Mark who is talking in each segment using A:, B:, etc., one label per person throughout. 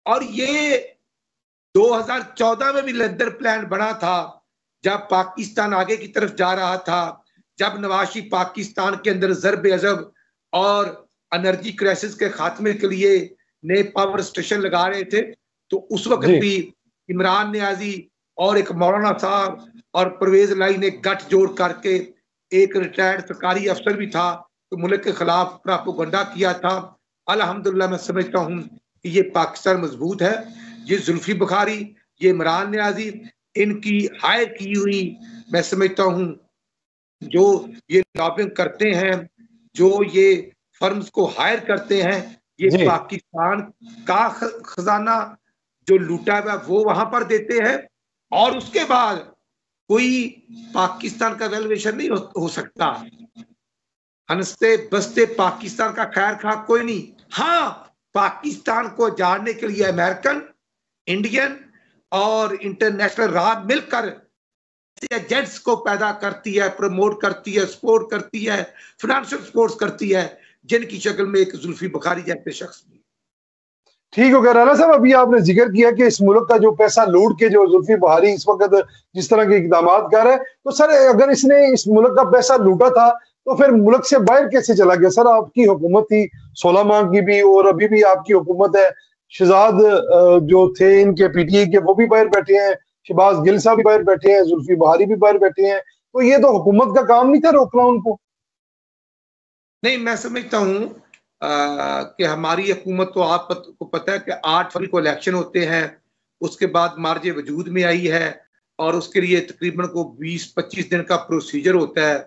A: और ये 2014 में भी लंदन प्लान बना था, जब पाकिस्तान आगे की तरफ जा रहा था, जब नवाशी पाकिस्तान के अंदर ज़र्ब अज़ब और एनर्जी क्राइसिस के खात्मे के लिए नए पावर स्टेशन लगा रहे थे, तो उस वक्त भी इमरान नियाजी और एक मौलाना साहब और परवेज लाई ने गठजोड़ करके, एक रिटायर्ड सरकारी अफसर भी था, तो मुल्क के खिलाफ प्रोपेगेंडा किया था। अल्हम्दुलिल्लाह मैं समझता हूँ कि ये पाकिस्तान मजबूत है। ये जुल्फी बुखारी, ये इमरान नियाजी, इनकी हायर की हुई, मैं समझता हूँ जो ये लॉबिंग करते हैं, जो ये फर्म्स को हायर करते हैं, ये पाकिस्तान का खजाना जो लूटा हुआ वो वहां पर देते हैं, और उसके बाद कोई पाकिस्तान का वैल्यूएशन नहीं हो सकता। हंसते बसते पाकिस्तान का खैर खा कोई नहीं। हाँ, पाकिस्तान को जानने के लिए अमेरिकन, इंडियन और इंटरनेशनल राह मिलकर एजेंट्स को पैदा करती है, प्रमोट करती है, सपोर्ट करती है, फाइनेंशियल सपोर्ट करती है, जिनकी शक्ल में एक जुल्फी बुखारी जैसे शख्स भी।
B: ठीक हो गया राना साहब, अभी आपने जिक्र किया कि इस मुल्क का जो पैसा लूट के जो जुल्फी बुखारी इस वक्त जिस तरह के इकदाम कर रहे हैं, तो सर अगर इसने इस मुल्क का पैसा लूटा था तो फिर मुल्क से बाहर कैसे चला गया? सर आपकी हुकूमत थी 16 माह की भी, और अभी भी आपकी हुकूमत है। शहजाद जो थे इनके पीटीए के, वो भी बाहर बैठे हैं, शहबाज गिल साहब भी बाहर बैठे हैं, जुल्फी बुखारी भी बाहर बैठे हैं, तो ये तो हुकूमत का काम नहीं था रोकना उनको?
A: नहीं, मैं समझता हूँ कि हमारी हुकूमत, तो आपको पता है कि 8 फरवरी को इलेक्शन होते हैं, उसके बाद मार्ज वजूद में आई है, और उसके लिए तकरीबन को 20-25 दिन का प्रोसीजर होता है,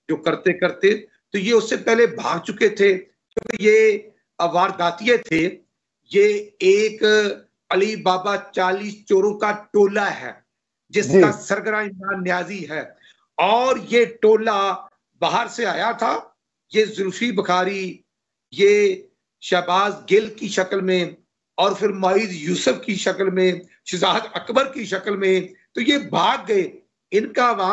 A: जो करते करते तो ये उससे पहले भाग चुके थे, क्योंकि ये वारदातिये थे। ये एक अली बाबा 40 चोरों का टोला है, जिसका सरगना इमरान नियाजी है, और ये टोला बाहर से आया था। ये जुल्फी बुखारी, ये शहबाज गिल की शक्ल में, और फिर मोइज यूसुफ की शक्ल में, शहजाद अकबर की शक्ल में, तो ये भाग गए। इनका अवाम